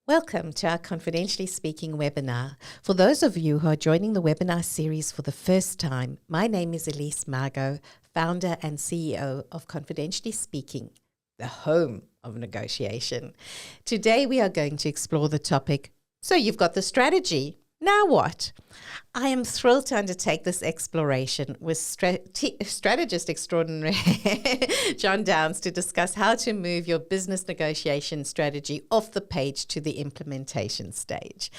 Welcome to our Confidentially Speaking webinar. For those of you who are joining the webinar series for the first time, my name is Elise Margow, founder and CEO of Confidentially Speaking, the home of negotiation. Today we are going to explore the topic, so you've got the strategy, now what? I am thrilled to undertake this exploration with strategist extraordinary John Downs to discuss how to move your business negotiation strategy off the page to the implementation stage.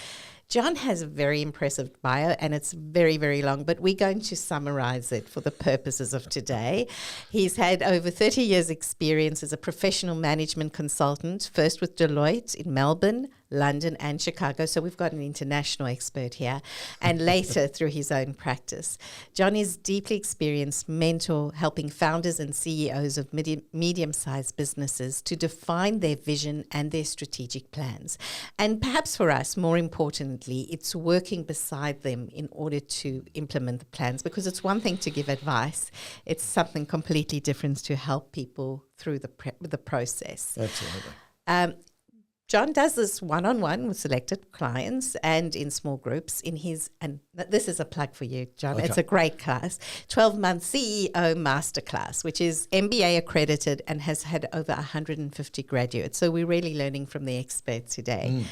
John has a very impressive bio and it's very, very long, but we're going to summarize it for the purposes of today. He's had over 30 years experience as a professional management consultant, first with Deloitte in Melbourne, London and Chicago. So we've got an international expert here, and later through his own practice. John is deeply experienced mentor helping founders and CEOs of medium-sized businesses to define their vision and their strategic plans. And perhaps for us, more importantly, it's working beside them in order to implement the plans, because it's one thing to give advice. It's something completely different to help people through the process. Absolutely. John does this one-on-one with selected clients and in small groups in his, and this is a plug for you, John, Okay. It's a great class, 12-month CEO Masterclass, which is MBA accredited and has had over 150 graduates. So we're really learning from the experts today.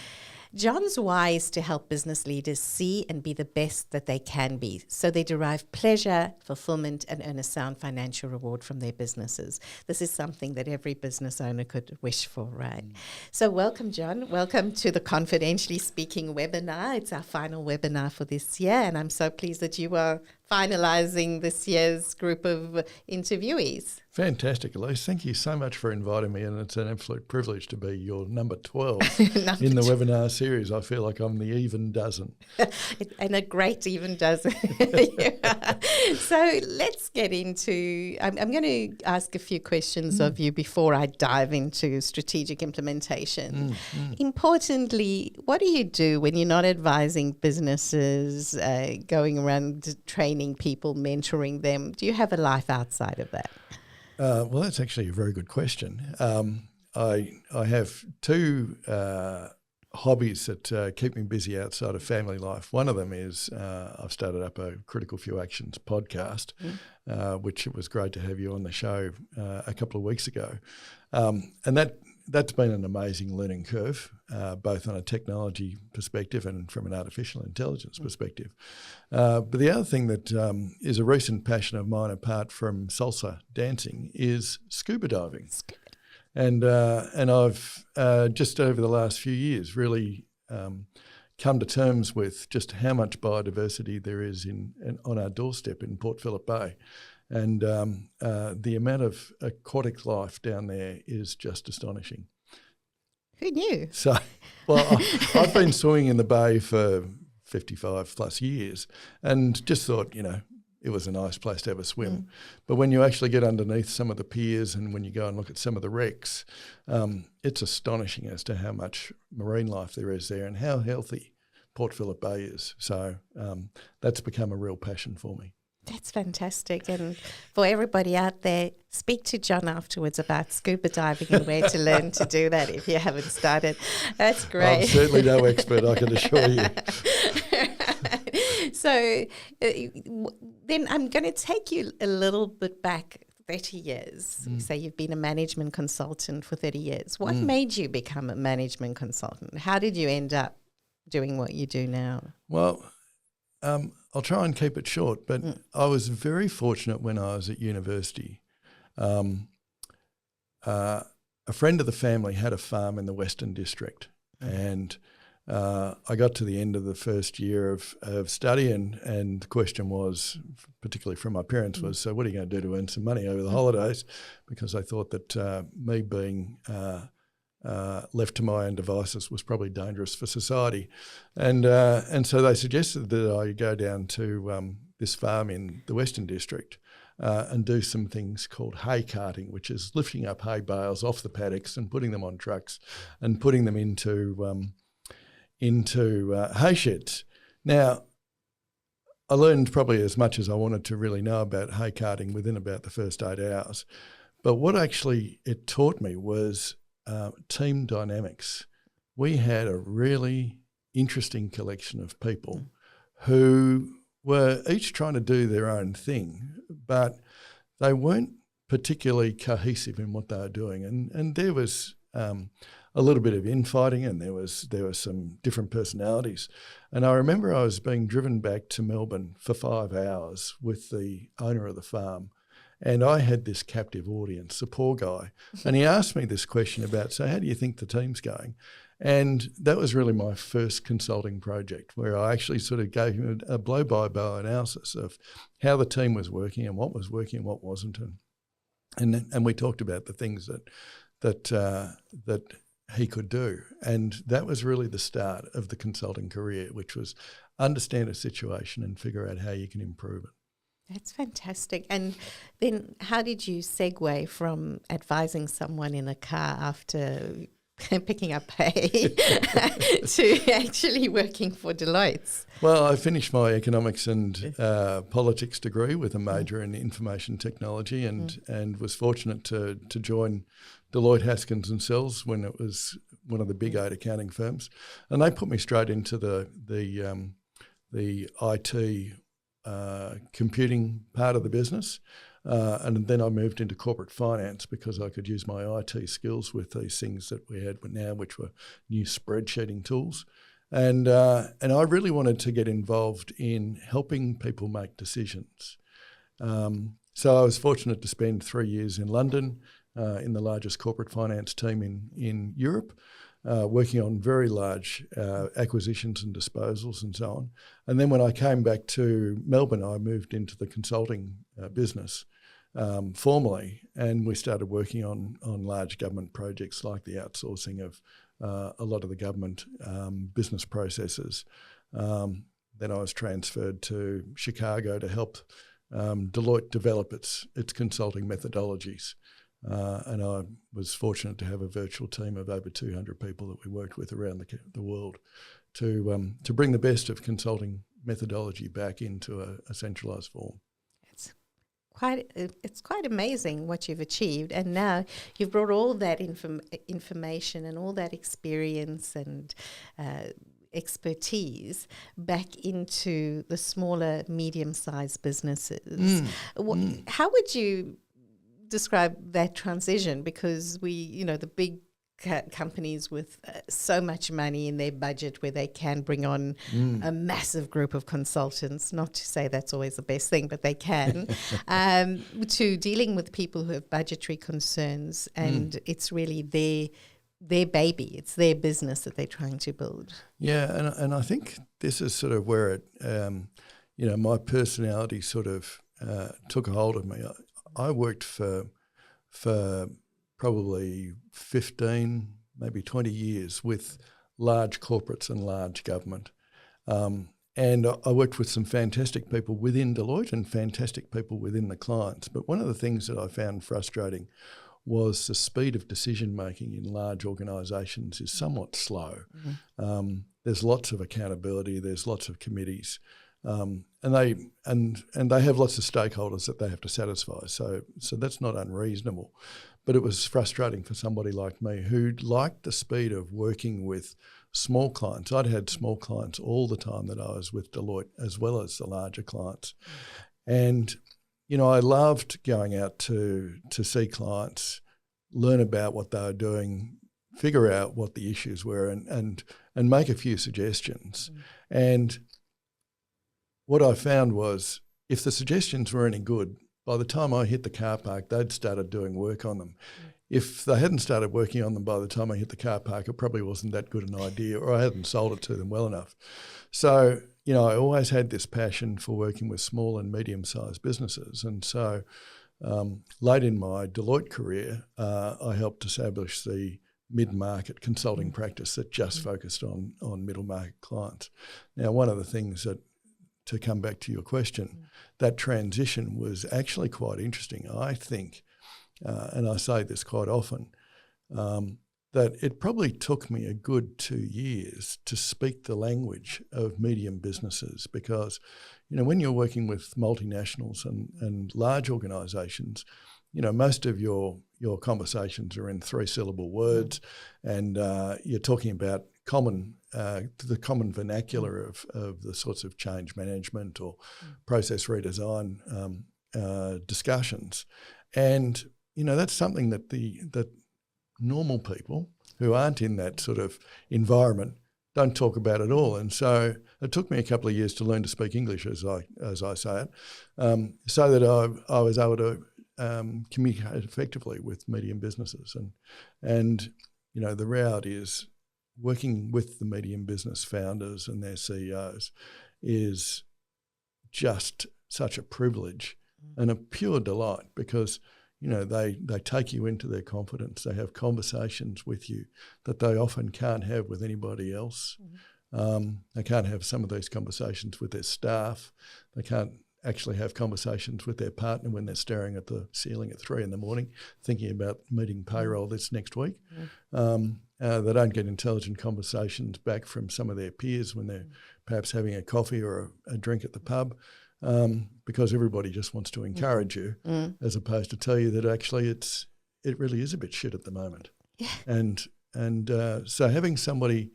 John's why is to help business leaders see and be the best that they can be, so they derive pleasure, fulfillment, and earn a sound financial reward from their businesses. This is something that every business owner could wish for, right? So welcome, John. Welcome to the Confidentially Speaking webinar. It's our final webinar for this year, and I'm so pleased that you are finalising this year's group of interviewees. Fantastic, Elise. Thank you so much for inviting me, and it's an absolute privilege to be your number 12 in the webinar series. I feel like I'm the even dozen. And a great even dozen. Yeah. So let's get into, I'm going to ask a few questions of you before I dive into strategic implementation. Importantly, what do you do when you're not advising businesses, going around training people, mentoring them? Do you have a life outside of that? Well, that's actually a very good question. I have two hobbies that keep me busy outside of family life. One of them is I've started up a Critical Few Actions podcast, which it was great to have you on the show a couple of weeks ago. And that's been an amazing learning curve, both on a technology perspective and from an artificial intelligence perspective. But the other thing that is a recent passion of mine, apart from salsa dancing, is scuba diving. And I've just over the last few years really come to terms with just how much biodiversity there is on our doorstep in Port Phillip Bay. And the amount of aquatic life down there is just astonishing. Who knew? So, well, I've been swimming in the bay for 55 plus years and just thought, it was a nice place to have a swim. But when you actually get underneath some of the piers and when you go and look at some of the wrecks, it's astonishing as to how much marine life there is there and how healthy Port Phillip Bay is. So that's become a real passion for me. That's fantastic. And for everybody out there, speak to John afterwards about scuba diving and where to learn to do that if you haven't started. That's great. I'm certainly no expert, I can assure you. So then I'm going to take you a little bit back 30 years. You say you've been a management consultant for 30 years. What made you become a management consultant? How did you end up doing what you do now? Well, I'll try and keep it short, but I was very fortunate when I was at university. A friend of the family had a farm in the Western District, and I got to the end of the first year of study, and the question was, particularly from my parents, was, so what are you going to do to earn some money over the holidays? Because I thought that me being left to my own devices was probably dangerous for society. And so they suggested that I go down to this farm in the Western District and do some things called hay carting, which is lifting up hay bales off the paddocks and putting them on trucks and putting them into hay sheds. Now, I learned probably as much as I wanted to really know about hay carting within about the first 8 hours. But what actually it taught me was team dynamics. we had a really interesting collection of people who were each trying to do their own thing, but they weren't particularly cohesive in what they were doing. And there was a little bit of infighting, and there was some different personalities. And I remember I was being driven back to Melbourne for 5 hours with the owner of the farm, and I had this captive audience, a poor guy, and he asked me this question about, so how do you think the team's going? And that was really my first consulting project, where I actually sort of gave him a blow-by-blow analysis of how the team was working and what wasn't, and we talked about the things that he could do. And that was really the start of the consulting career, which was understand a situation and figure out how you can improve it. That's fantastic. And then how did you segue from advising someone in a car after picking up pay to actually working for Deloitte? Well, I finished my economics and politics degree with a major in information technology, and was fortunate to join Deloitte Haskins and Sells when it was one of the big 8 accounting firms, and they put me straight into the IT computing part of the business. And then I moved into corporate finance because I could use my IT skills with these things that we had now, which were new spreadsheeting tools. And I really wanted to get involved in helping people make decisions. So I was fortunate to spend 3 years in London in the largest corporate finance team in Europe, working on very large acquisitions and disposals and so on. And then when I came back to Melbourne, I moved into the consulting business formally, and we started working on large government projects like the outsourcing of a lot of the government business processes. Then I was transferred to Chicago to help Deloitte develop its consulting methodologies. And I was fortunate to have a virtual team of over 200 people that we worked with around the world to bring the best of consulting methodology back into a centralised form. It's quite amazing what you've achieved, and now you've brought all that information and all that experience and expertise back into the smaller, medium-sized businesses. How would you describe that transition? Because the big companies with so much money in their budget where they can bring on a massive group of consultants, not to say that's always the best thing, but they can, to dealing with people who have budgetary concerns, and it's really their baby, it's their business that they're trying to build. Yeah, and I think this is sort of where it, my personality sort of took a hold of me. I worked for probably 15, maybe 20 years with large corporates and large government. And I worked with some fantastic people within Deloitte and fantastic people within the clients. But one of the things that I found frustrating was the speed of decision-making in large organisations is somewhat slow. There's lots of accountability, there's lots of committees. And they have lots of stakeholders that they have to satisfy. So that's not unreasonable. But it was frustrating for somebody like me who liked the speed of working with small clients. I'd had small clients all the time that I was with Deloitte, as well as the larger clients. And, I loved going out to see clients, learn about what they were doing, figure out what the issues were, and make a few suggestions. And what I found was if the suggestions were any good, by the time I hit the car park, they'd started doing work on them. If they hadn't started working on them by the time I hit the car park, it probably wasn't that good an idea, or I hadn't sold it to them well enough. So, I always had this passion for working with small and medium-sized businesses. And so late in my Deloitte career, I helped establish the mid-market consulting practice that just focused on middle-market clients. Now, one of the things that, to come back to your question, that transition was actually quite interesting. I think, and I say this quite often, that it probably took me a good 2 years to speak the language of medium businesses because, when you're working with multinationals and large organisations, most of your your conversations are in 3-syllable words, and you're talking about the common vernacular of the sorts of change management or process redesign discussions. And, that's something that normal people who aren't in that sort of environment don't talk about at all. And so it took me a couple of years to learn to speak English, as I say it, so that I was able to communicate effectively with medium businesses. And the reality is, working with the medium business founders and their CEOs is just such a privilege and a pure delight, because they take you into their confidence. They have conversations with you that they often can't have with anybody else. They can't have some of these conversations with their staff. They can't actually have conversations with their partner when they're staring at the ceiling at 3 a.m, thinking about meeting payroll this next week. They don't get intelligent conversations back from some of their peers when they're perhaps having a coffee or a drink at the pub, because everybody just wants to encourage you, as opposed to tell you that actually it really is a bit shit at the moment. Yeah. And so having somebody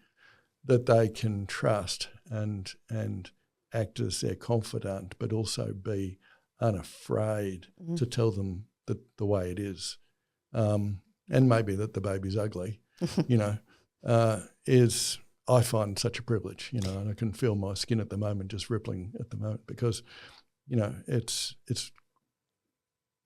that they can trust and act as their confidant, but also be unafraid to tell them the way it is, and maybe that the baby's ugly, is, I find, such a privilege, and I can feel my skin at the moment just rippling at the moment, because, it's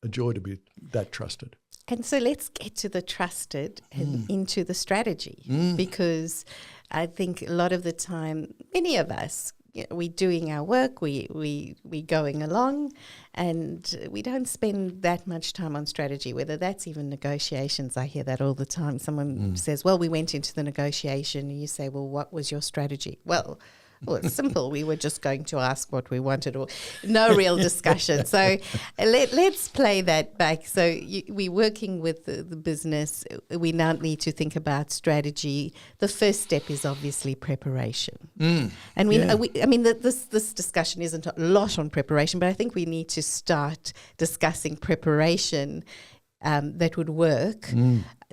a joy to be that trusted. And so let's get to the trusted and into the strategy, because I think a lot of the time, many of us, we're doing our work, we going along, and we don't spend that much time on strategy, whether that's even negotiations. I hear that all the time. Someone says, well, we went into the negotiation, and you say, well, what was your strategy? Well, it's simple. We were just going to ask what we wanted, or no real discussion. So let's play that back. So we're working with the business. We now need to think about strategy. The first step is obviously preparation. And this discussion isn't a lot on preparation, but I think we need to start discussing preparation that would work,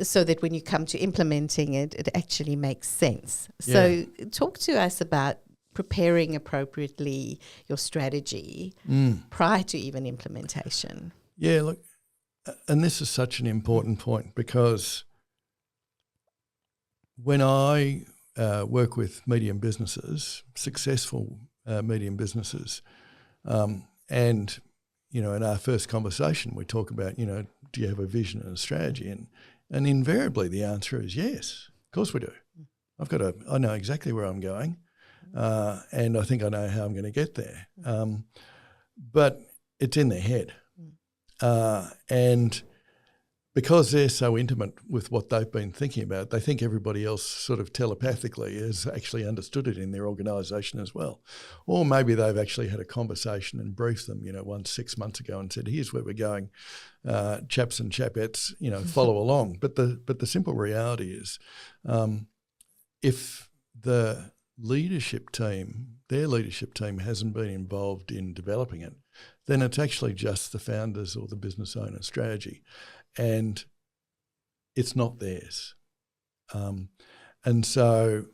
so that when you come to implementing it, it actually makes sense. So talk to us about preparing appropriately your strategy prior to even implementation. Yeah, look, and this is such an important point, because when I work with medium businesses, successful medium businesses, and, in our first conversation we talk about, do you have a vision and a strategy? And invariably the answer is yes, of course we do. I know exactly where I'm going. And I think I know how I'm going to get there. But it's in their head. And because they're so intimate with what they've been thinking about, they think everybody else sort of telepathically has actually understood it in their organisation as well. Or maybe they've actually had a conversation and briefed them, once 6 months ago and said, here's where we're going, chaps and chapettes, follow along. But the simple reality is, if their leadership team hasn't been involved in developing it, then it's actually just the founders or the business owner's strategy, and it's not theirs. And so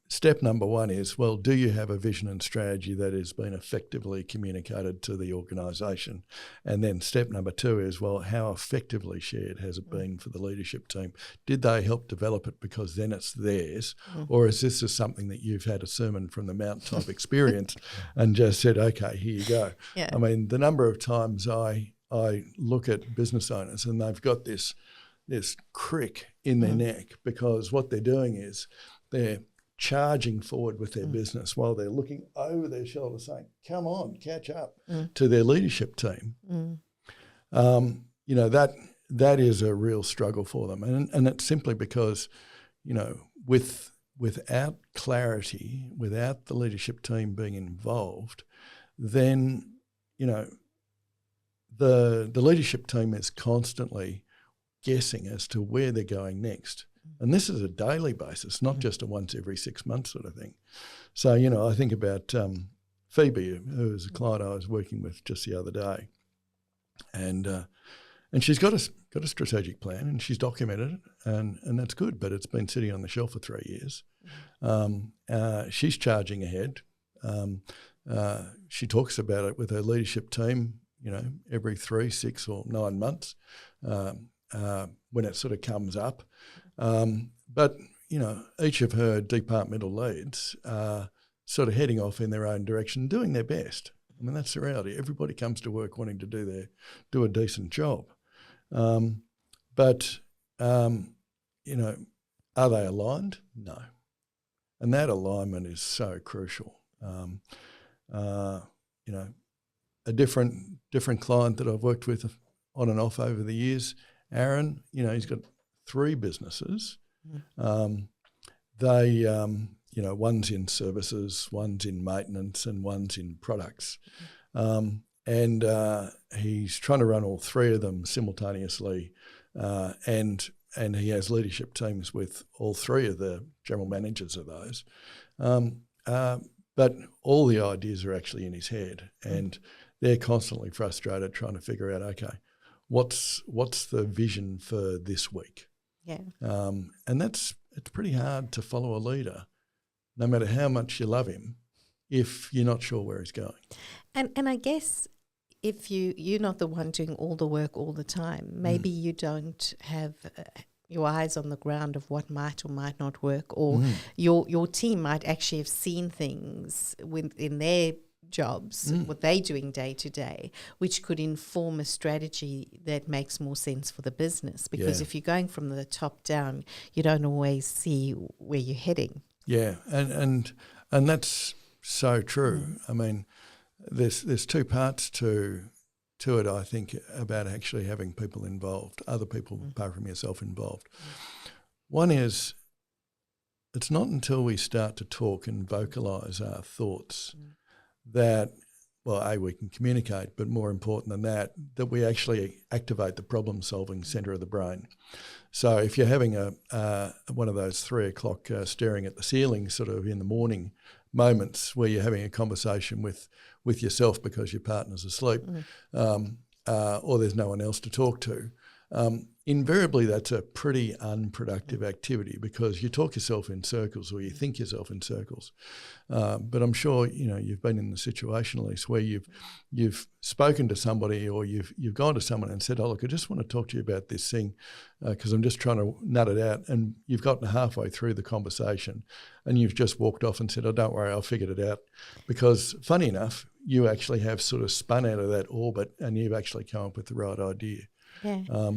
step number one is, well, do you have a vision and strategy that has been effectively communicated to the organisation? And then step number two is, well, how effectively shared has it been for the leadership team? Did they help develop it because then it's theirs? Or is this just something that you've had a sermon from the mountaintop experience and just said, okay, here you go? Yeah. I mean, the number of times I look at business owners and they've got this crick in their neck, because what they're doing is they're charging forward with their business while they're looking over their shoulder saying, come on, catch up to their leadership team. That is a real struggle for them. And it's simply because, without clarity, without the leadership team being involved, then, the leadership team is constantly guessing as to where they're going next. And this is a daily basis, not just a once every 6 months sort of thing. So, I think about Phoebe, who was a client I was working with just the other day. And And she's got a strategic plan, and she's documented it, and that's good. But it's been sitting on the shelf for 3 years. She's charging ahead. She talks about it with her leadership team, every 3, 6 or 9 months when it sort of comes up. But each of her departmental leads are sort of heading off in their own direction, doing their best. I mean, that's the reality. Everybody comes to work wanting to do a decent job. But are they aligned? No. And that alignment is so crucial. A different client that I've worked with on and off over the years, Aaron, he's got 3 businesses. They, one's in services, one's in maintenance, and one's in products. And he's trying to run all 3 of them simultaneously, and he has leadership teams with all 3 of the general managers of those. But all the ideas are actually in his head, and they're constantly frustrated trying to figure out, okay, what's the vision for this week? Yeah. And it's pretty hard to follow a leader, no matter how much you love him, if you're not sure where he's going. And I guess if you're not the one doing all the work all the time, maybe you don't have your eyes on the ground of what might or might not work, or your team might actually have seen things in their jobs, what they're doing day to day, which could inform a strategy that makes more sense for the business. Because if you're going from the top down, you don't always see where you're heading. Yeah, and that's so true. I mean, there's 2 parts to it, I think, about actually having people involved, other people apart from yourself involved. One is, it's not until we start to talk and vocalise our thoughts that, well, we can communicate, but more important than that we actually activate the problem-solving centre of the brain. So if you're having one of those 3 o'clock staring at the ceiling sort of in the morning moments where you're having a conversation with yourself because your partner's asleep, or there's no one else to talk to, invariably that's a pretty unproductive activity, because you talk yourself in circles, or you think yourself in circles. But I'm sure you've been in the situation, Elise, where you've spoken to somebody, or you've gone to someone and said, "Oh, look, I just want to talk to you about this thing because I'm just trying to nut it out." And you've gotten halfway through the conversation and you've just walked off and said, "Oh, don't worry, I'll figure it out." Because funny enough, you actually have sort of spun out of that orbit and you've actually come up with the right idea. Yeah.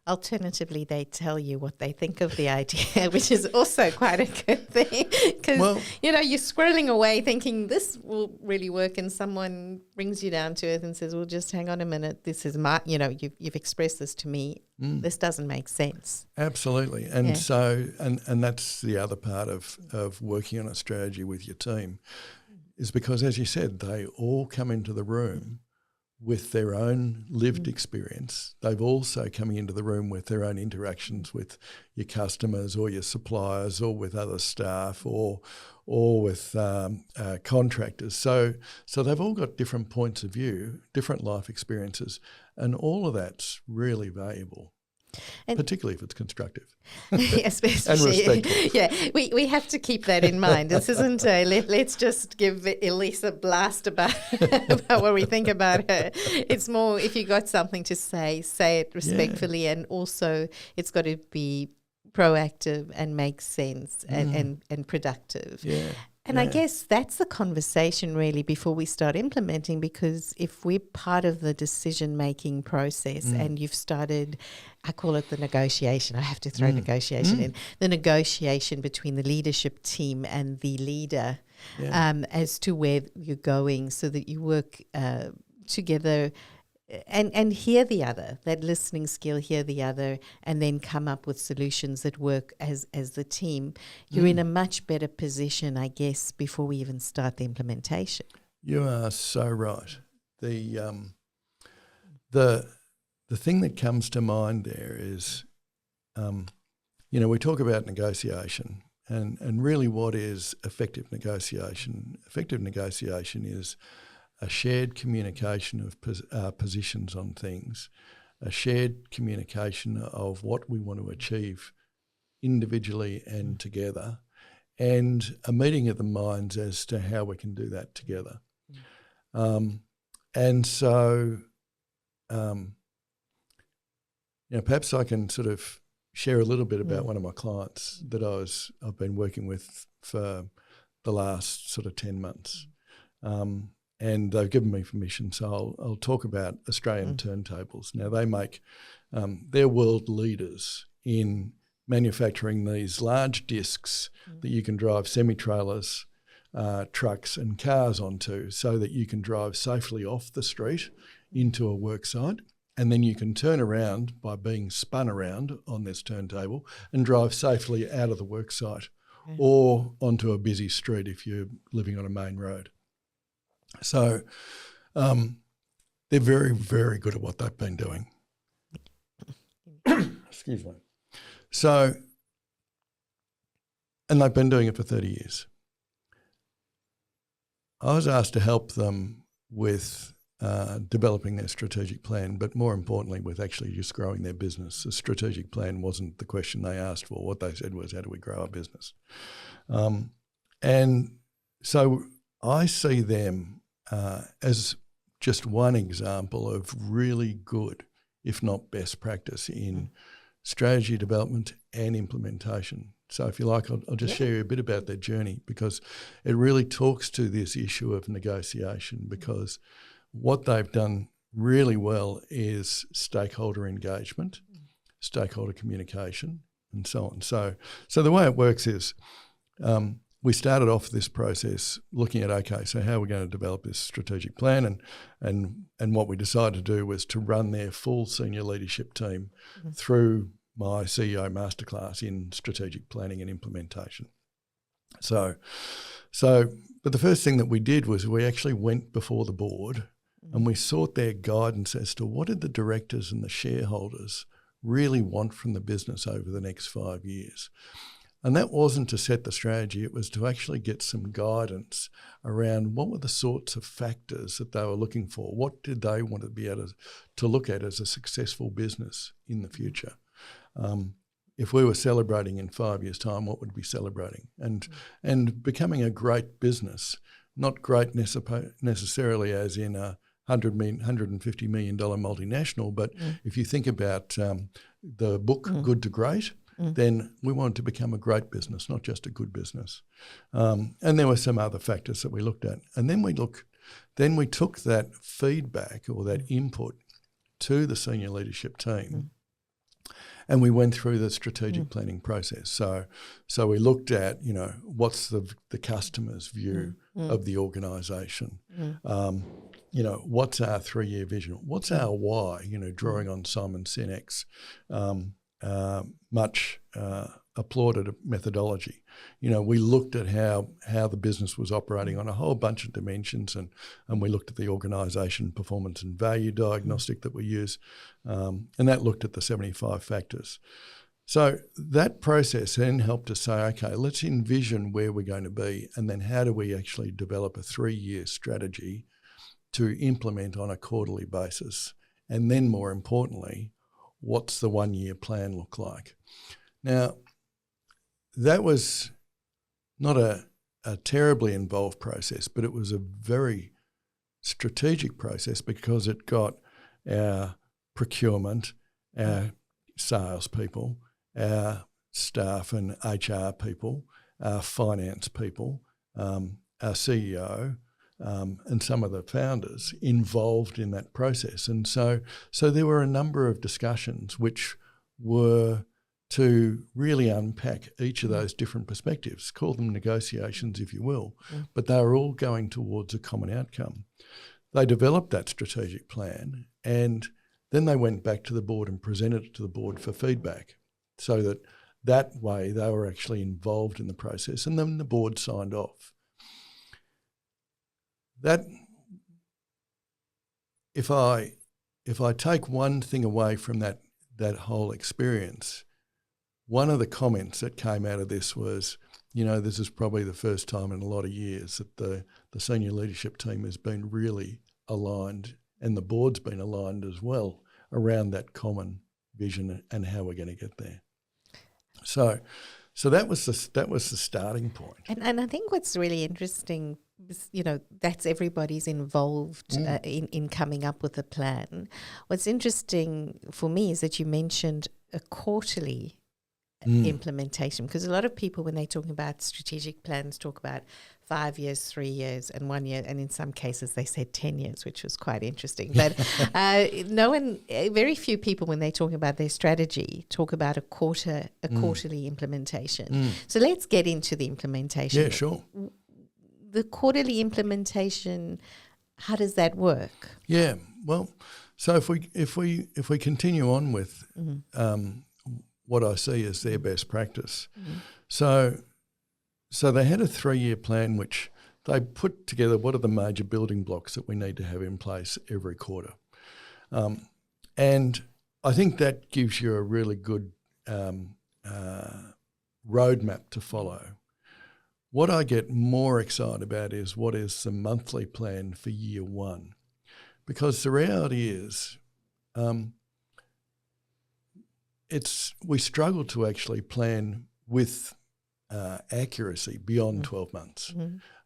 Alternatively, they tell you what they think of the idea, which is also quite a good thing, because you're scrolling away thinking this will really work, and someone brings you down to earth and says, "Well, just hang on a minute. This is my, you've expressed this to me. This doesn't make sense." Absolutely, and so and that's the other part of working on a strategy with your team, is because, as you said, they all come into the room with their own lived experience. They've also coming into the room with their own interactions with your customers or your suppliers, or with other staff, or with contractors. So they've all got different points of view, different life experiences, and all of that's really valuable. And particularly if it's constructive and respectful. Yeah, we have to keep that in mind. This isn't let's just give Elise a blast about what we think about her. It's more, if you got something to say it respectfully, and also it's got to be proactive and make sense and productive. Yeah. And I guess that's the conversation really before we start implementing, because if we're part of the decision-making process and you've started, I call it the negotiation, I have to throw negotiation in, the negotiation between the leadership team and the leader as to where you're going, so that you work together and hear the other, that listening skill, hear the other, and then come up with solutions that work as the team. You're in a much better position, I guess, before we even start the implementation. You are so right. The thing that comes to mind there is, we talk about negotiation, and really what is effective negotiation? Effective negotiation is a shared communication of positions on things, a shared communication of what we want to achieve individually and together, and a meeting of the minds as to how we can do that together. And so, perhaps I can sort of share a little bit about one of my clients that I've been working with for the last sort of 10 months. And they've given me permission, so I'll talk about Australian turntables. Now, they make, they're world leaders in manufacturing these large discs that you can drive semi-trailers, trucks and cars onto, so that you can drive safely off the street into a work site, and then you can turn around by being spun around on this turntable and drive safely out of the work site or onto a busy street if you're living on a main road. So they're very, very good at what they've been doing. Excuse me. So, and they've been doing it for 30 years. I was asked to help them with developing their strategic plan, but more importantly with actually just growing their business. The strategic plan wasn't the question they asked for. What they said was, how do we grow our business? And so I see them as just one example of really good, if not best practice in strategy development and implementation. So if you like, I'll just share you a bit about their journey, because it really talks to this issue of negotiation, because what they've done really well is stakeholder engagement, stakeholder communication, and so on. So the way it works is we started off this process looking at, okay, so how are we going to develop this strategic plan? And what we decided to do was to run their full senior leadership team through my CEO masterclass in strategic planning and implementation. But the first thing that we did was we actually went before the board and we sought their guidance as to what did the directors and the shareholders really want from the business over the next 5 years. And that wasn't to set the strategy, it was to actually get some guidance around what were the sorts of factors that they were looking for. What did they want to be able to look at as a successful business in the future? If we were celebrating in 5 years' time, what would we be celebrating? And becoming a great business, not great necessarily as in a $150 million multinational, but if you think about the book Good to Great, then we wanted to become a great business, not just a good business. And there were some other factors that we looked at. And then we took that feedback or that input to the senior leadership team. And we went through the strategic planning process. So we looked at, what's the customer's view of the organisation? What's our 3-year vision? What's our why? Drawing on Simon Sinek's much applauded methodology. We looked at how the business was operating on a whole bunch of dimensions, and we looked at the organisation performance and value diagnostic that we use, and that looked at the 75 factors. So that process then helped us say, okay, let's envision where we're going to be, and then how do we actually develop a 3-year strategy to implement on a quarterly basis, and then more importantly, what's the 1-year plan look like? Now, that was not a terribly involved process, but it was a very strategic process because it got our procurement, our salespeople, our staff and HR people, our finance people, our CEO, and some of the founders involved in that process. And so there were a number of discussions which were to really unpack each of those different perspectives, call them negotiations if you will, but they were all going towards a common outcome. They developed that strategic plan and then they went back to the board and presented it to the board for feedback, so that way they were actually involved in the process, and then the board signed off. That, if I take one thing away from that whole experience, one of the comments that came out of this was, this is probably the first time in a lot of years that the senior leadership team has been really aligned, and the board's been aligned as well around that common vision and how we're going to get there. So that was the starting point. And I think what's really interesting is, that's everybody's involved in coming up with a plan. What's interesting for me is that you mentioned a quarterly implementation, because a lot of people, when they're talking about strategic plans, talk about 5 years, 3 years, and 1 year, and in some cases they said 10 years, which was quite interesting. But very few people, when they're talking about their strategy, talk about a quarterly implementation. So let's get into the implementation. Yeah, sure. The quarterly implementation, how does that work? Yeah, well, so if we continue on with what I see as their best practice, so they had a 3-year plan which they put together. What are the major building blocks that we need to have in place every quarter? And I think that gives you a really good roadmap to follow. What I get more excited about is what is the monthly plan for year one, because the reality is we struggle to actually plan with accuracy beyond 12 months.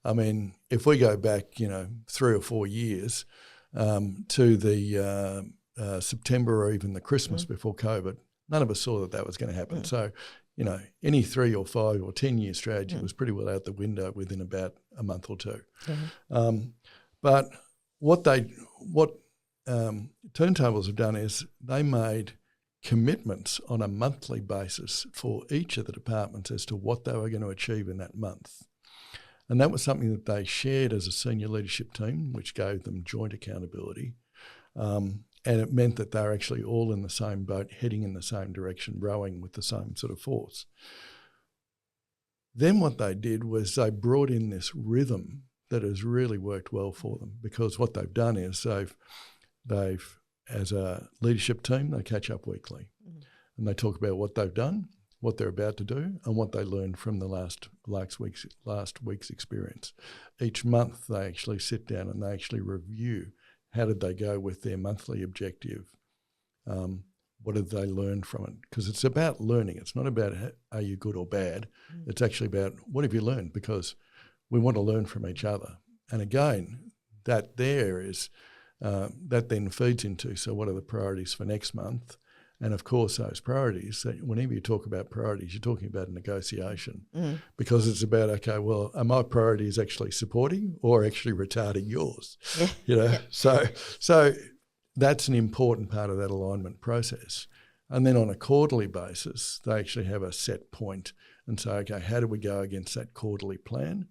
I mean, if we go back, 3 or 4 years to the September or even the Christmas before COVID, none of us saw that was going to happen. So, any 3 or 5 or 10 year strategy was pretty well out the window within about a month or two. But what Turntables have done is they made commitments on a monthly basis for each of the departments as to what they were going to achieve in that month. And that was something that they shared as a senior leadership team, which gave them joint accountability. And it meant that they were actually all in the same boat, heading in the same direction, rowing with the same sort of force. Then what they did was they brought in this rhythm that has really worked well for them, because what they've done is they've as a leadership team, they catch up weekly and they talk about what they've done, what they're about to do, and what they learned from the last week's experience. Each month they actually sit down and they actually review how did they go with their monthly objective. What did they learn from it? Because it's about learning. It's not about are you good or bad. It's actually about what have you learned, because we want to learn from each other. And again, that there is that then feeds into, so what are the priorities for next month? And of course, those priorities, whenever you talk about priorities, you're talking about a negotiation, because it's about, okay, well, are my priorities actually supporting or actually retarding yours? So that's an important part of that alignment process. And then on a quarterly basis, they actually have a set point and say, okay, how do we go against that quarterly plan?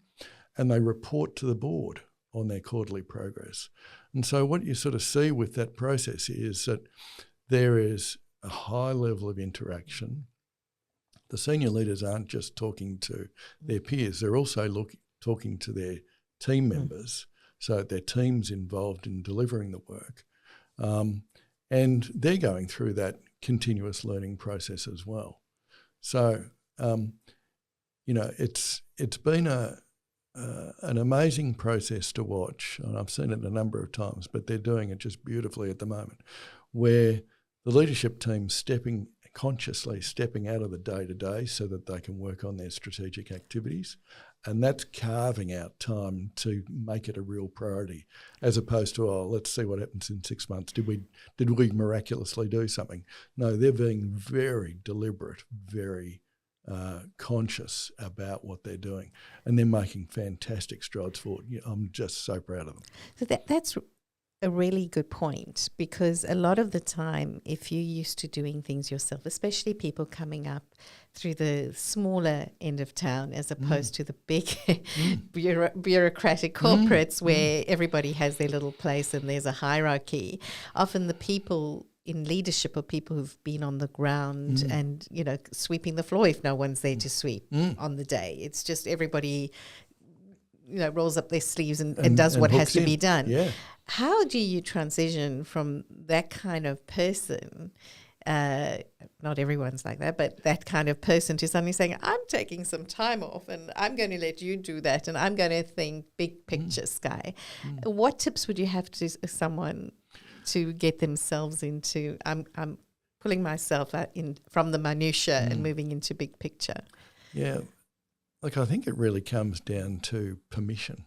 And they report to the board on their quarterly progress. And so what you sort of see with that process is that there is a high level of interaction. The senior leaders aren't just talking to their peers, they're also talking to their team members, so their team's involved in delivering the work. And they're going through that continuous learning process as well. So, it's been an amazing process to watch, and I've seen it a number of times, but they're doing it just beautifully at the moment, where the leadership team's consciously stepping out of the day-to-day so that they can work on their strategic activities, and that's carving out time to make it a real priority, as opposed to, let's see what happens in 6 months. Did we miraculously do something? No, they're being very deliberate, very conscious about what they're doing, and they're making fantastic strides forward. I'm just so proud of them. So that's a really good point, because a lot of the time, if you're used to doing things yourself, especially people coming up through the smaller end of town as opposed to the big bureaucratic corporates where everybody has their little place and there's a hierarchy, often the people in leadership are people who've been on the ground and, sweeping the floor if no one's there to sweep on the day. It's just everybody, rolls up their sleeves and does what has to be done. Yeah. How do you transition from that kind of person, not everyone's like that, but that kind of person, to suddenly saying, I'm taking some time off and I'm going to let you do that and I'm going to think big picture, Sky? What tips would you have to someone to get themselves into. I'm pulling myself out in from the minutiae and moving into big picture. Yeah, look, I think it really comes down to permission.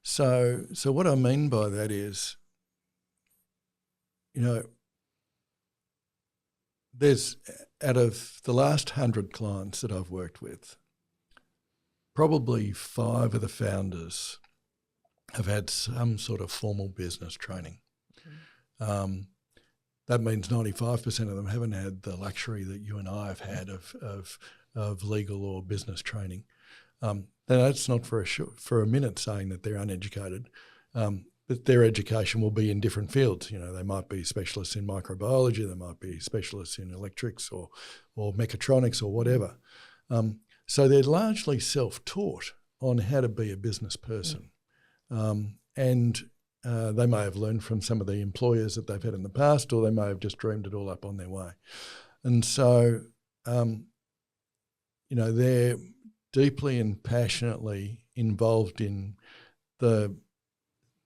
So what I mean by that is, there's, out of the last 100 clients that I've worked with, probably 5 of the founders have had some sort of formal business training. That means 95% of them haven't had the luxury that you and I have had of legal or business training. Now that's not for a minute saying that they're uneducated, but their education will be in different fields. They might be specialists in microbiology, they might be specialists in electrics or mechatronics or whatever. So they're largely self-taught on how to be a business person. And they may have learned from some of the employers that they've had in the past, or they may have just dreamed it all up on their way. And so, they're deeply and passionately involved in the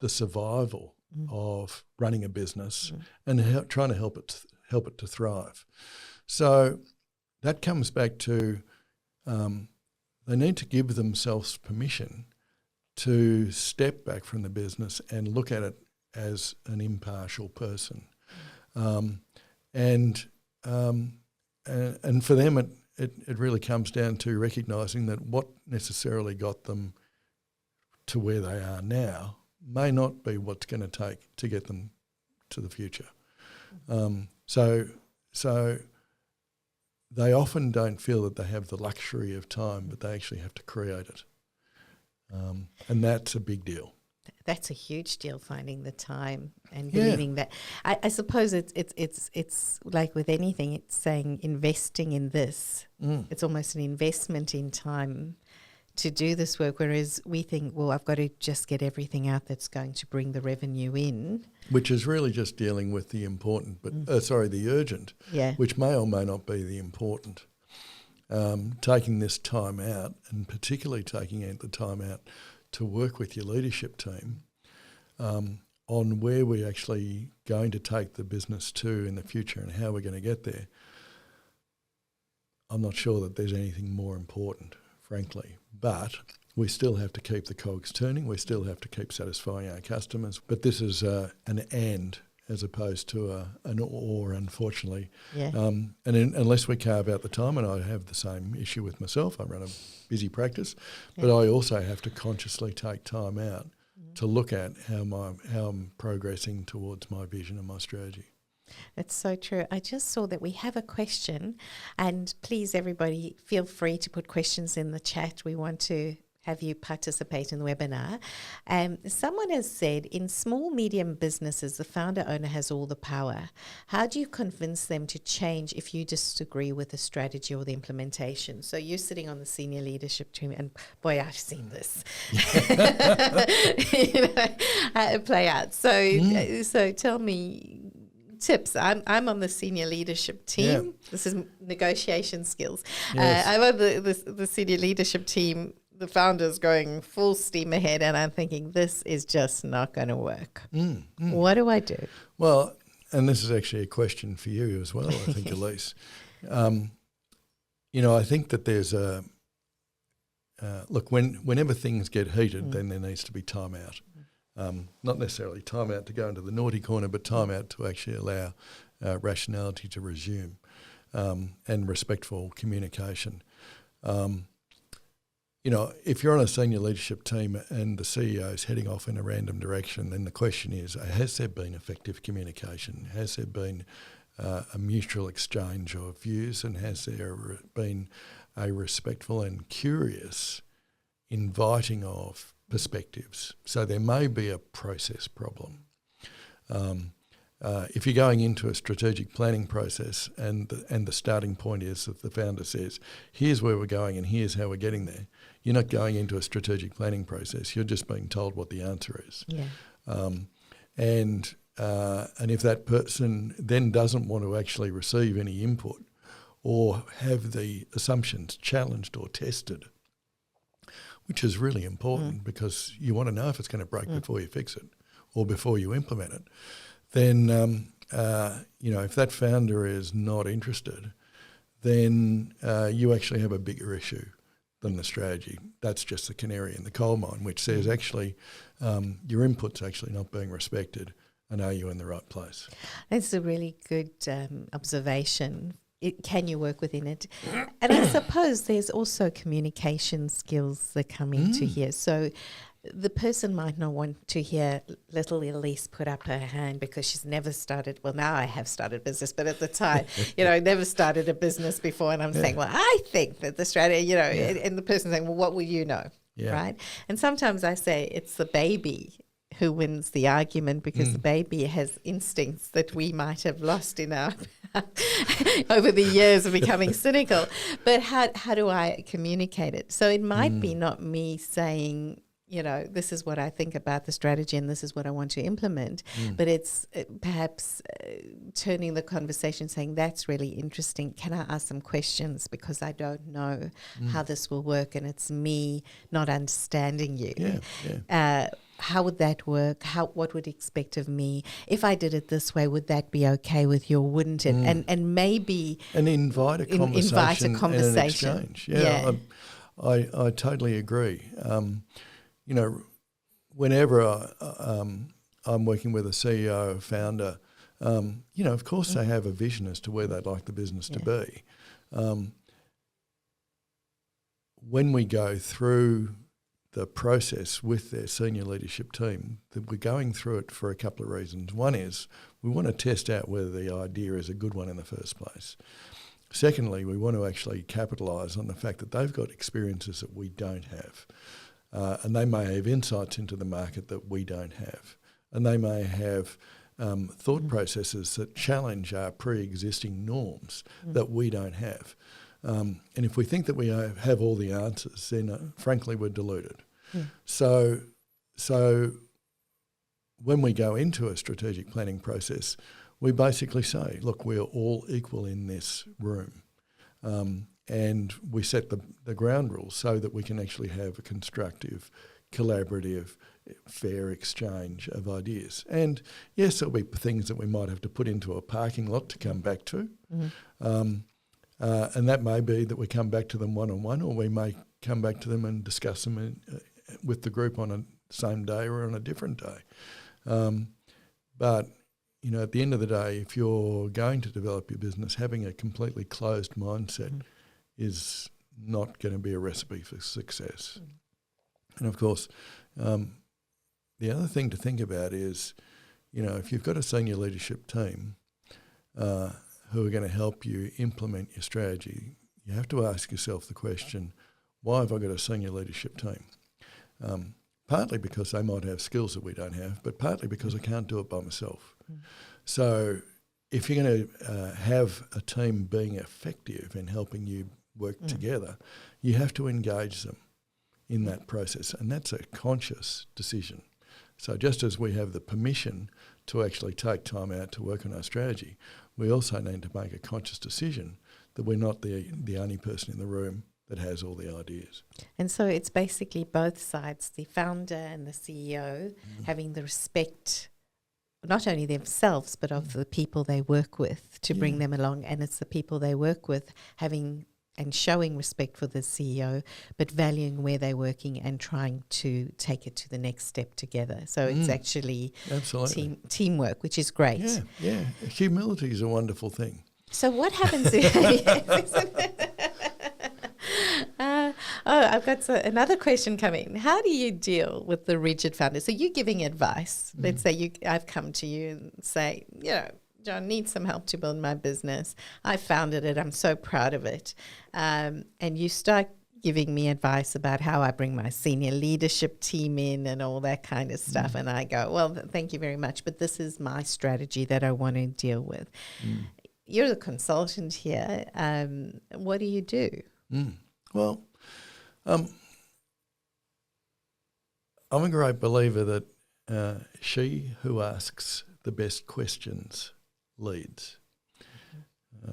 survival of running a business and trying to help it to thrive. So that comes back to they need to give themselves permission to step back from the business and look at it as an impartial person. And for them, it really comes down to recognising that what necessarily got them to where they are now may not be what's going to take to get them to the future. So they often don't feel that they have the luxury of time, but they actually have to create it. And that's a big deal. That's a huge deal, finding the time and believing that. I suppose it's like with anything, it's saying investing in this. It's almost an investment in time to do this work, whereas we think, well, I've got to just get everything out that's going to bring the revenue in. Which is really just dealing with the important, the urgent, which may or may not be the important. Taking this time out, and particularly taking the time out to work with your leadership team on where we're actually going to take the business to in the future and how we're going to get there. I'm not sure that there's anything more important, frankly, but we still have to keep the cogs turning. We still have to keep satisfying our customers. But this is an and as opposed to an or, unfortunately. Unless we carve out the time, and I have the same issue with myself, I run a busy practice, but I also have to consciously take time out to look at how I'm progressing towards my vision and my strategy. That's so true. I just saw that we have a question, and please, everybody, feel free to put questions in the chat. We want to have you participate in the webinar. Someone has said, in small, medium businesses, the founder owner has all the power. How do you convince them to change if you disagree with the strategy or the implementation? So you're sitting on the senior leadership team, and boy, I've seen this play out. So tell me tips. I'm on the senior leadership team. This is negotiation skills. I'm on the senior leadership team. The founder's going full steam ahead, and I'm thinking, this is just not going to work. What do I do? Well, and this is actually a question for you as well, I think, Elise. I think that there's whenever things get heated, then there needs to be time out. Not necessarily time out to go into the naughty corner, but time out to actually allow rationality to resume and respectful communication. If you're on a senior leadership team and the CEO is heading off in a random direction, then the question is, has there been effective communication? Has there been a mutual exchange of views, and has there been a respectful and curious inviting of perspectives? So there may be a process problem. If you're going into a strategic planning process and the starting point is that the founder says, here's where we're going and here's how we're getting there, you're not going into a strategic planning process. You're just being told what the answer is. And if that person then doesn't want to actually receive any input or have the assumptions challenged or tested, which is really important because you want to know if it's going to break before you fix it or before you implement it, then if that founder is not interested, then you actually have a bigger issue than the strategy. That's just the canary in the coal mine, which says actually your input's actually not being respected, and are you in the right place? That's a really good observation. Can you work within it? And I suppose there's also communication skills that come into here. So the person might not want to hear little Elise put up her hand because she's never started. Well, now I have started business, but at the time, never started a business before. And I'm saying, well, I think that the strategy, and the person saying, well, what will you know? Yeah. Right. And sometimes I say it's the baby who wins the argument because the baby has instincts that we might have lost in our over the years of becoming cynical. But how do I communicate it? So it might be not me saying, this is what I think about the strategy and this is what I want to implement, but it's perhaps turning the conversation, saying, that's really interesting. Can I ask some questions because I don't know how this will work and it's me not understanding you. How would that work? What would you expect of me? If I did it this way, would that be okay with you or wouldn't it? And maybe... And invite a conversation and an exchange. I totally agree. Whenever I'm working with a CEO or founder, of course they have a vision as to where they'd like the business to be. When we go through the process with their senior leadership team, that we're going through it for a couple of reasons. One is we want to test out whether the idea is a good one in the first place. Secondly, we want to actually capitalise on the fact that they've got experiences that we don't have. And they may have insights into the market that we don't have. And they may have thought processes that challenge our pre-existing norms that we don't have. And if we think that we have all the answers, then frankly we're deluded. So when we go into a strategic planning process, we basically say, look, we're all equal in this room. And we set the ground rules so that we can actually have a constructive, collaborative, fair exchange of ideas. And yes, there'll be things that we might have to put into a parking lot to come back to. And that may be that we come back to them one-on-one, or we may come back to them and discuss them with the group on a same day or on a different day. But at the end of the day, if you're going to develop your business, having a completely closed mindset is not going to be a recipe for success. And of course, the other thing to think about is, if you've got a senior leadership team who are going to help you implement your strategy, you have to ask yourself the question, why have I got a senior leadership team? Partly because they might have skills that we don't have, but partly because I can't do it by myself. So if you're going to have a team being effective in helping you work together, you have to engage them in that process, and that's a conscious decision. So just as we have the permission to actually take time out to work on our strategy, we also need to make a conscious decision that we're not the only person in the room that has all the ideas. And so it's basically both sides, the founder and the CEO, having the respect, not only themselves, but of the people they work with to bring them along. And it's the people they work with having and showing respect for the CEO, but valuing where they're working and trying to take it to the next step together. So it's actually teamwork, which is great. Yeah. Humility is a wonderful thing. So what happens I've got another question coming. How do you deal with the rigid founder? So you're giving advice. Let's say I've come to you and say, John, need some help to build my business. I founded it. I'm so proud of it. And you start giving me advice about how I bring my senior leadership team in and all that kind of stuff. And I go, well, thank you very much, but this is my strategy that I want to deal with. You're the consultant here. What do you do? Well, I'm a great believer that she who asks the best questions leads.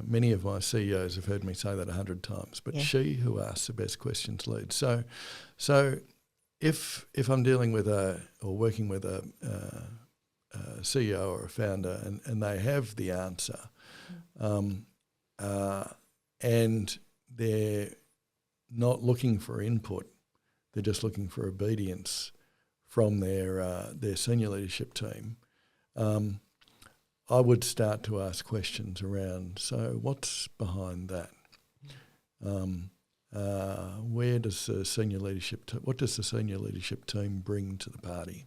Many of my CEOs have heard me say that 100 times, but she who asks the best questions leads. So if I'm dealing with or working with a CEO or a founder and they have the answer, and they're not looking for input, they're just looking for obedience from their senior leadership team, I would start to ask questions around, so what's behind that? Where does the senior leadership what does the senior leadership team bring to the party?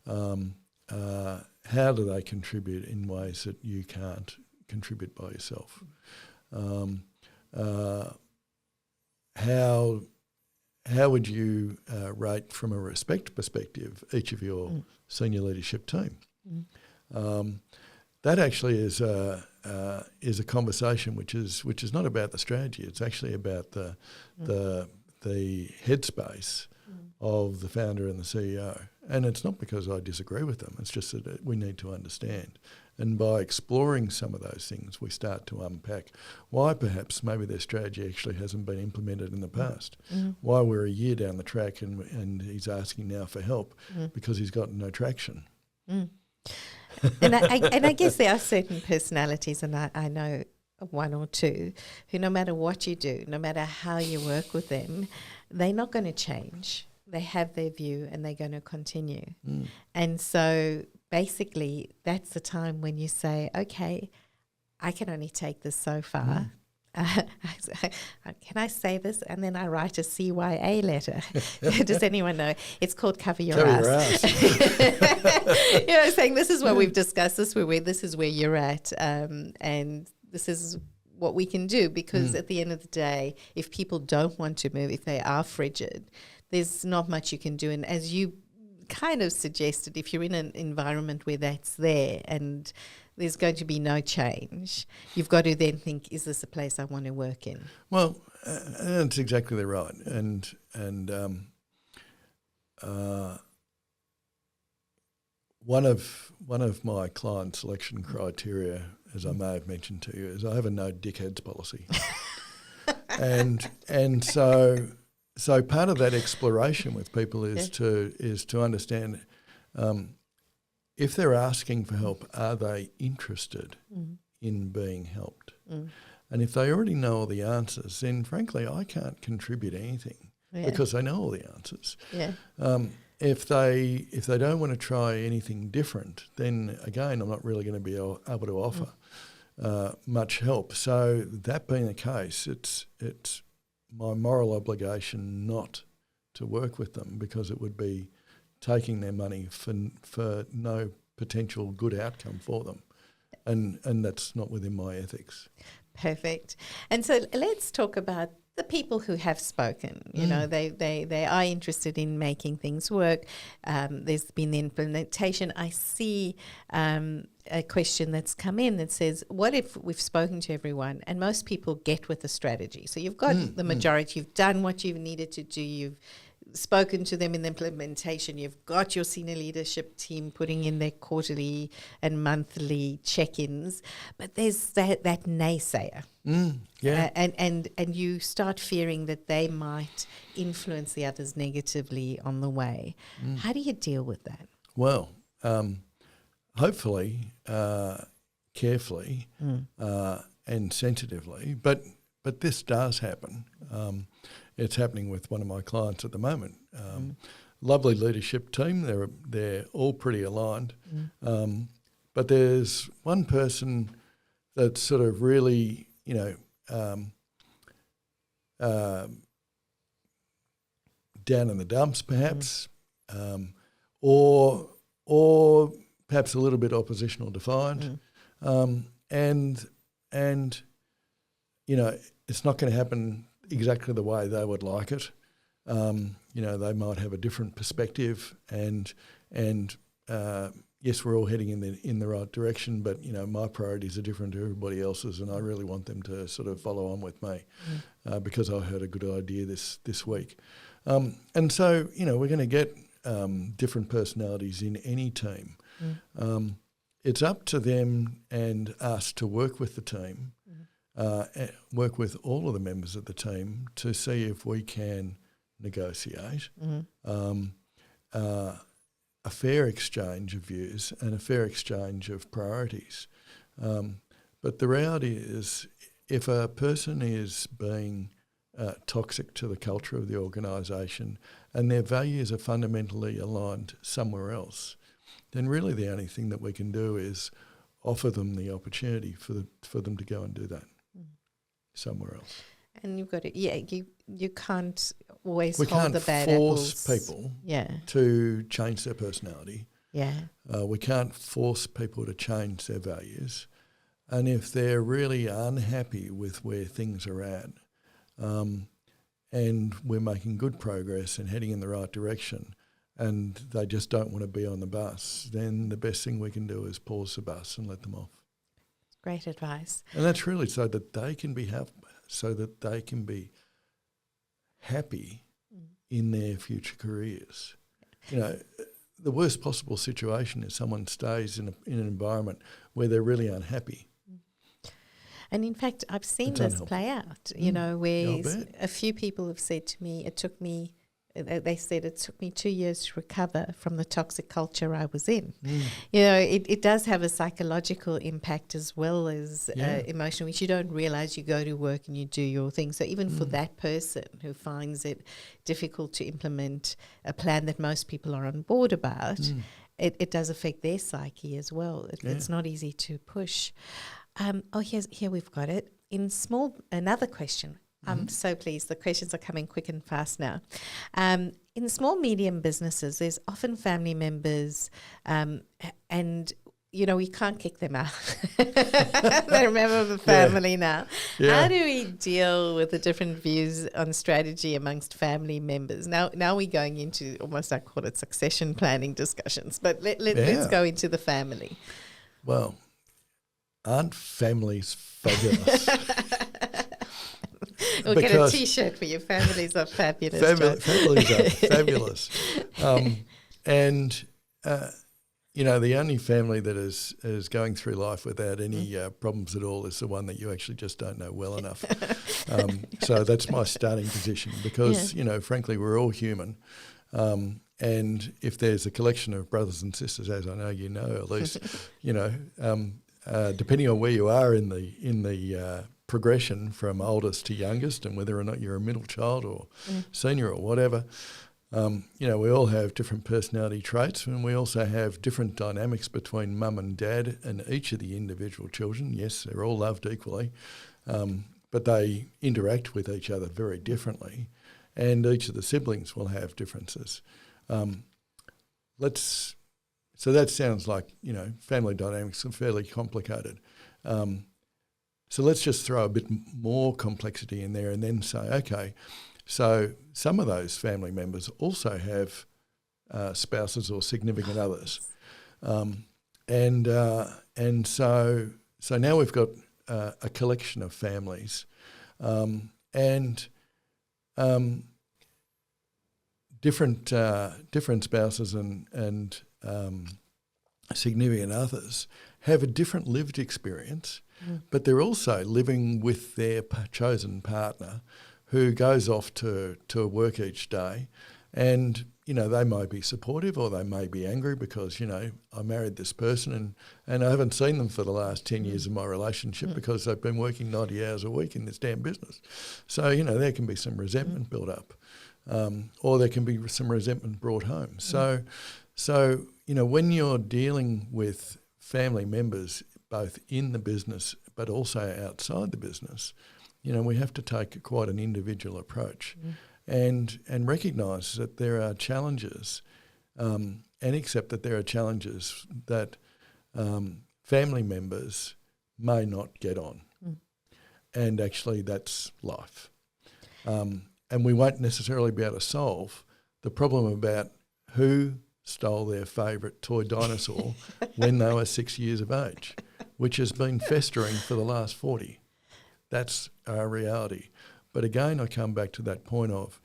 How do they contribute in ways that you can't contribute by yourself? How would you rate from a respect perspective each of your senior leadership team? That actually is a conversation which is not about the strategy. It's actually about the headspace of the founder and the CEO. And it's not because I disagree with them. It's just that we need to understand. And by exploring some of those things, we start to unpack why perhaps maybe their strategy actually hasn't been implemented in the past. Why we're a year down the track and he's asking now for help because he's got no traction. And I guess there are certain personalities, and I know one or two, who no matter what you do, no matter how you work with them, they're not going to change. They have their view and they're going to continue. And so basically that's the time when you say, okay, I can only take this so far. Can I say this? And then I write a CYA letter. Does anyone know? It's called Cover Your Ass. Saying this is what we've discussed, this is where you're at, and this is what we can do, because at the end of the day, if people don't want to move, if they are frigid, there's not much you can do. And as you kind of suggested, if you're in an environment where that's there and there's going to be no change, you've got to then think, is this a place I want to work in? Well, that's exactly right. And one of my client selection criteria, as I may have mentioned to you, is I have a no dickheads policy. and so part of that exploration with people is to understand, if they're asking for help, are they interested in being helped? And if they already know all the answers, then frankly I can't contribute anything because they know all the answers. If they don't want to try anything different, then again I'm not really going to be able to offer much help. So that being the case, it's my moral obligation not to work with them, because it would be taking their money for no potential good outcome for them. And that's not within my ethics. Perfect. And so let's talk about the people who have spoken. You know, they are interested in making things work. There's been the implementation. I see a question that's come in that says, what if we've spoken to everyone and most people get with the strategy? So you've got the majority, you've done what you've needed to do, you've spoken to them in the implementation, you've got your senior leadership team putting in their quarterly and monthly check-ins, but there's that naysayer. And you start fearing that they might influence the others negatively on the way. How do you deal with that? Well, hopefully, carefully and sensitively, but this does happen. It's happening with one of my clients at the moment. Lovely leadership team. They're all pretty aligned. But there's one person that's sort of really, down in the dumps perhaps, or perhaps a little bit oppositional defiant. And it's not going to happen exactly the way they would like it. They might have a different perspective, and yes, we're all heading in the right direction, but my priorities are different to everybody else's, and I really want them to sort of follow on with me because I heard a good idea this week. And so we're going to get different personalities in any team. It's up to them and us to work with the team. Work with all of the members of the team to see if we can negotiate a fair exchange of views and a fair exchange of priorities. But the reality is, if a person is being toxic to the culture of the organisation and their values are fundamentally aligned somewhere else, then really the only thing that we can do is offer them the opportunity for them to go and do that somewhere else. And you've got to, you can't always We hold can't the bad force apples. people Yeah. to change their personality. Yeah. We can't force people to change their values. And if they're really unhappy with where things are at, and we're making good progress and heading in the right direction, and they just don't want to be on the bus, then the best thing we can do is pause the bus and let them off. Great advice. And that's really so that they can be happy in their future careers. You know, the worst possible situation is someone stays in an environment where they're really unhappy. And in fact, I've seen It's this unhelpful. play out, you know, where I bet. a few people have said to me, they said it took me 2 years to recover from the toxic culture I was in. You know, it does have a psychological impact as well as emotional, which you don't realise. You go to work and you do your thing. So even for that person who finds it difficult to implement a plan that most people are on board about, it does affect their psyche as well. It's not easy to push. Here we've got it. Another question. I'm so pleased. The questions are coming quick and fast now. In small, medium businesses, there's often family members and, you know, we can't kick them out. They're a member of the family now. Yeah. How do we deal with the different views on strategy amongst family members? Now we're going into almost, I call it succession planning discussions, but let's go into the family. Well, aren't families fabulous? We'll get a T-shirt for you. Families are fabulous. Families are fabulous. You know, the only family that is going through life without any problems at all is the one that you actually just don't know well enough. So that's my starting position because, you know, frankly, we're all human. And if there's a collection of brothers and sisters, as I know you know, Elise, you know, depending on where you are in the progression from oldest to youngest and whether or not you're a middle child or senior or whatever, you know, we all have different personality traits and we also have different dynamics between mum and dad and each of the individual children. Yes, they're all loved equally, but they interact with each other very differently and each of the siblings will have differences. So that sounds like, you know, family dynamics are fairly complicated. So let's just throw a bit more complexity in there and then say, okay, so some of those family members also have spouses or significant others. And so now we've got a collection of families and different spouses and significant others have a different lived experience, but they're also living with their chosen partner who goes off to work each day and, you know, they may be supportive or they may be angry because, you know, I married this person and I haven't seen them for the last 10 years of my relationship because they've been working 90 hours a week in this damn business. So, you know, there can be some resentment built up or there can be some resentment brought home. So, you know, when you're dealing with family members, both in the business but also outside the business, you know, we have to take quite an individual approach and recognise that there are challenges and accept that there are challenges that family members may not get on. And actually that's life. And we won't necessarily be able to solve the problem about who stole their favourite toy dinosaur when they were 6 years of age, which has been festering for the last 40. That's our reality. But again, I come back to that point of,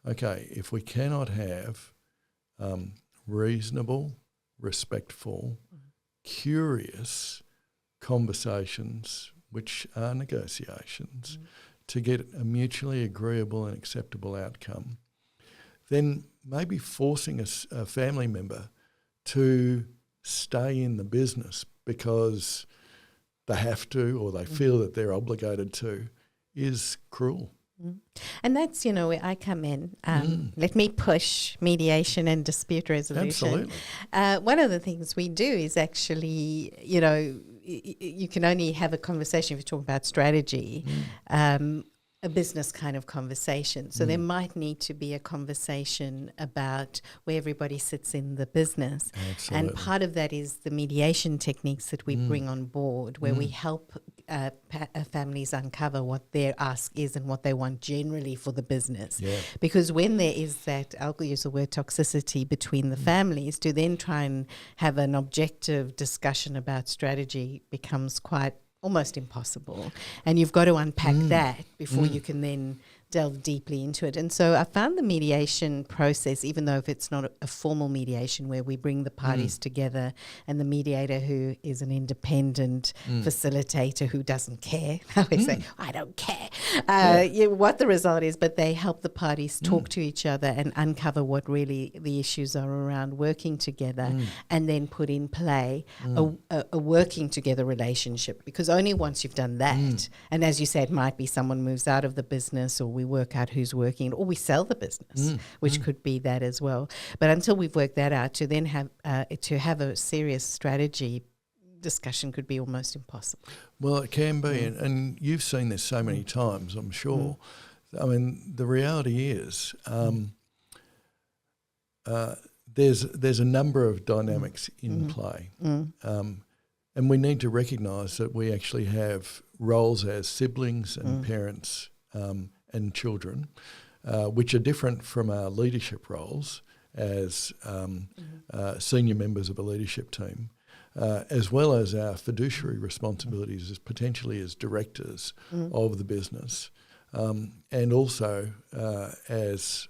okay, if we cannot have reasonable, respectful, curious conversations, which are negotiations, to get a mutually agreeable and acceptable outcome, then maybe forcing a family member to stay in the business because they have to or they feel that they're obligated to is cruel. And that's, where I come in. Let me push mediation and dispute resolution. Absolutely. One of the things we do is actually, you can only have a conversation if you talk about strategy, a business kind of conversation. So there might need to be a conversation about where everybody sits in the business. Absolutely. And part of that is the mediation techniques that we bring on board, where we help families uncover what their ask is and what they want generally for the business. Yeah. Because when there is that, I'll use the word toxicity between the families, to then try and have an objective discussion about strategy becomes quite almost impossible. And you've got to unpack that before you can then delve deeply into it. And so I found the mediation process, even though if it's not a formal mediation where we bring the parties together and the mediator who is an independent facilitator who doesn't care, I always say, I don't care what the result is, but they help the parties talk to each other and uncover what really the issues are around working together and then put in play a working together relationship, because only once you've done that, and as you said, might be someone moves out of the business or we work out who's working, or we sell the business, which could be that as well. But until we've worked that out, to then have a serious strategy discussion could be almost impossible. Well, it can be, and you've seen this so many times, I'm sure. I mean, the reality is there's a number of dynamics in play, and we need to recognise that we actually have roles as siblings and parents and children, which are different from our leadership roles as senior members of a leadership team, as well as our fiduciary responsibilities as potentially as directors of the business, and also as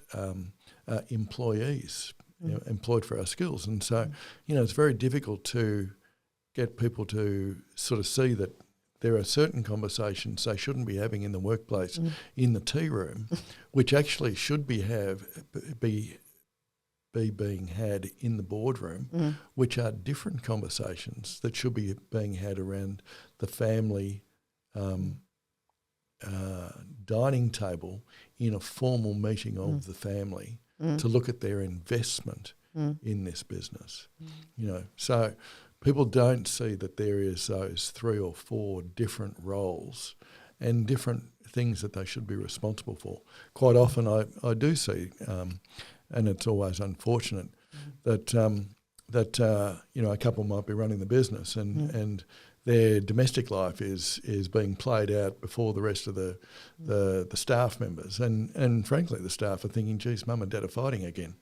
employees, employed for our skills. And so, it's very difficult to get people to sort of see that there are certain conversations they shouldn't be having in the workplace, in the tea room, which actually should be being had in the boardroom, which are different conversations that should be being had around the family dining table in a formal meeting of the family to look at their investment in this business. So people don't see that there is those 3 or 4 different roles and different things that they should be responsible for. Quite often I do see, and it's always unfortunate, that a couple might be running the business and their domestic life is being played out before the rest of the staff members. And frankly, the staff are thinking, geez, mum and dad are fighting again.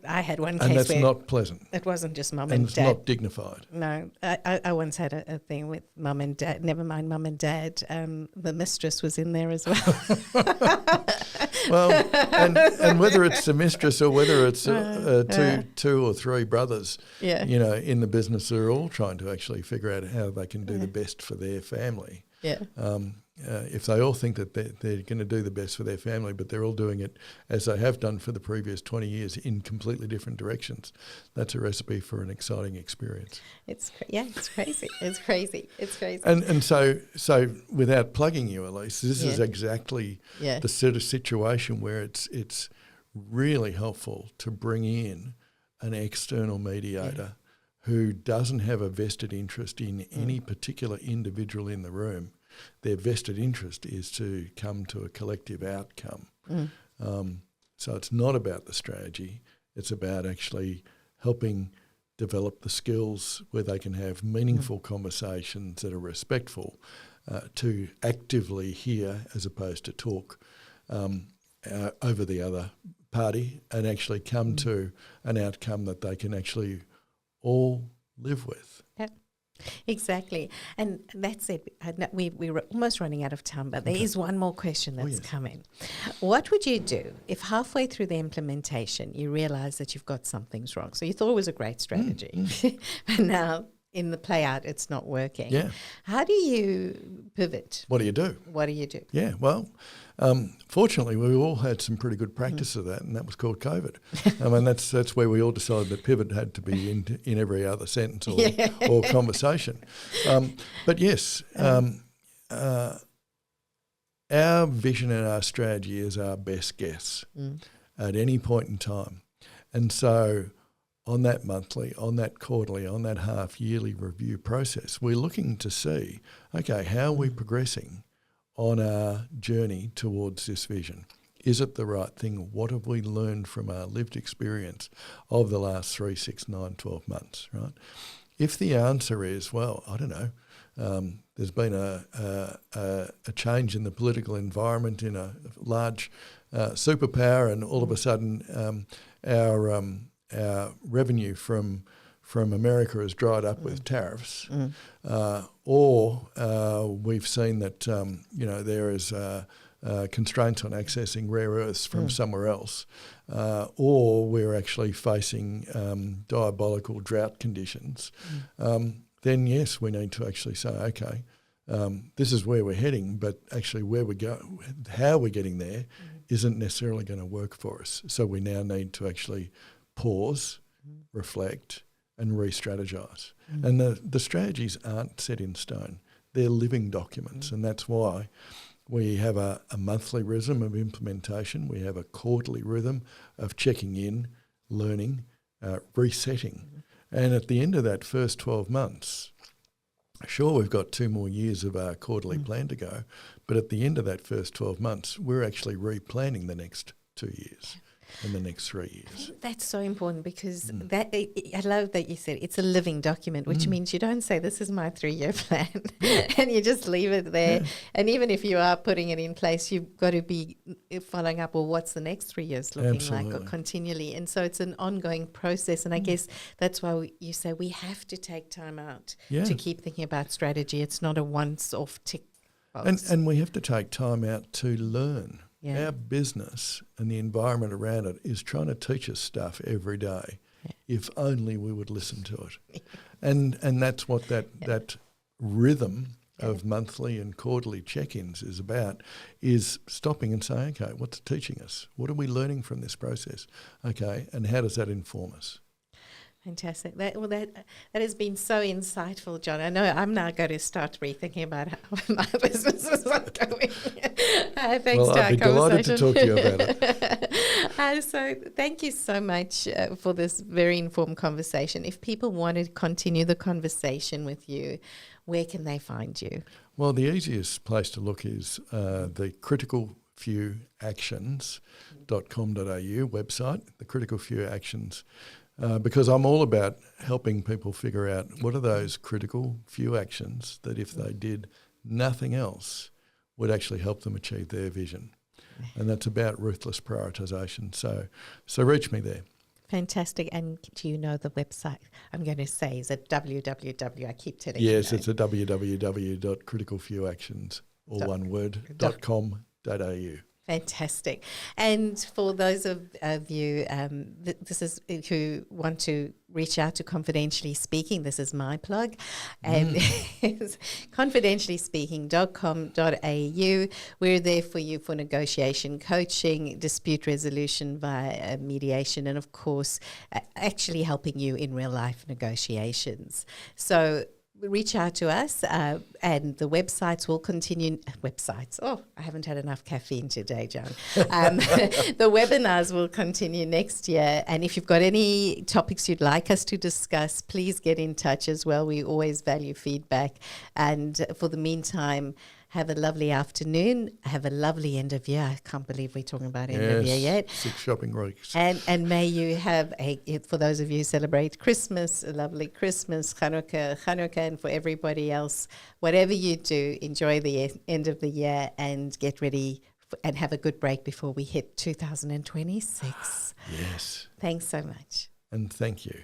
I had one case and that's where not pleasant. It wasn't just mum and and it's dad. not dignified. No, I once had a thing with mum and dad. Never mind mum and dad. The mistress was in there as well. Well, and whether it's the mistress or whether it's two or three brothers, in the business, they're all trying to actually figure out how they can do the best for their family. Yeah. If they all think that they're going to do the best for their family, but they're all doing it as they have done for the previous 20 years in completely different directions, that's a recipe for an exciting experience. It's crazy. It's crazy. And so without plugging you, Elise, this is exactly the sort of situation where it's really helpful to bring in an external mediator who doesn't have a vested interest in any particular individual in the room. Their vested interest is to come to a collective outcome. So it's not about the strategy. It's about actually helping develop the skills where they can have meaningful conversations that are respectful, to actively hear as opposed to talk over the other party, and actually come to an outcome that they can actually all live with. Yep. Exactly. And that's it. We're almost running out of time, but there is one more question that's coming. What would you do if halfway through the implementation you realise that you've got something's wrong? So you thought it was a great strategy, but now in the play out it's not working. Yeah. How do you pivot? What do you do? What do you do? Yeah, well, Fortunately, we all had some pretty good practice of that, and that was called COVID. I mean, that's where we all decided that pivot had to be in every other sentence or conversation. But yes, our vision and our strategy is our best guess at any point in time. And so on that monthly, on that quarterly, on that half-yearly review process, we're looking to see, okay, how are we progressing on our journey towards this vision? Is it the right thing? What have we learned from our lived experience of the last 3, 6, 9, 12 months, right? If the answer is, well, I don't know, there's been a change in the political environment in a large superpower, and all of a sudden our revenue from America has dried up with tariffs, or we've seen that there is constraints on accessing rare earths from somewhere else, or we're actually facing diabolical drought conditions. Then yes, we need to actually say, okay, this is where we're heading, but actually where we go, how we're getting there, isn't necessarily going to work for us. So we now need to actually pause, reflect, and re-strategise. And the strategies aren't set in stone; they're living documents, and that's why we have a monthly rhythm of implementation. We have a quarterly rhythm of checking in, learning, resetting. And at the end of that first 12 months, sure, we've got 2 more years of our quarterly plan to go, but at the end of that first 12 months, we're actually replanning the next 2 years and the next 3 years. That's so important, because I love that you said it's a living document, which means you don't say this is my 3-year plan and you just leave it there. And even if you are putting it in place, you've got to be following up, well, what's the next 3 years looking like, or continually. And so it's an ongoing process. And I guess that's why you say we have to take time out to keep thinking about strategy. It's not a once-off tick box. And we have to take time out to learn. Our business and the environment around it is trying to teach us stuff every day, if only we would listen to it. And that's what that rhythm of monthly and quarterly check-ins is about, is stopping and saying, okay, what's it teaching us? What are we learning from this process? Okay, and how does that inform us? Fantastic. That has been so insightful, John. I know I'm now going to start rethinking about how my business is going. Thanks to our conversation. I'd be delighted to talk to you about it. So thank you so much for this very informed conversation. If people want to continue the conversation with you, where can they find you? Well, the easiest place to look is the criticalfewactions.com.au website, the Critical Few Actions. Because I'm all about helping people figure out what are those critical few actions that, if they did nothing else, would actually help them achieve their vision. And that's about ruthless prioritisation. So reach me there. Fantastic. And do you know the website? I'm going to say, is it www? I keep telling you. Yes, it's a www.criticalfewactions, all one word, .com.au. Fantastic. And for those of you this is who want to reach out to Confidentially Speaking, this is my plug. And it's confidentiallyspeaking.com.au. We're there for you for negotiation coaching, dispute resolution via mediation, and of course, actually helping you in real life negotiations. So reach out to us, and the websites will continue. Oh, I haven't had enough caffeine today, John. The webinars will continue next year. And if you've got any topics you'd like us to discuss, please get in touch as well. We always value feedback. And for the meantime, have a lovely afternoon. Have a lovely end of year. I can't believe we're talking about end of year yet. 6 shopping weeks. And may you have, for those of you who celebrate Christmas, a lovely Christmas, Hanukkah, and for everybody else, whatever you do, enjoy the end of the year and get ready and have a good break before we hit 2026. Yes. Thanks so much. And thank you.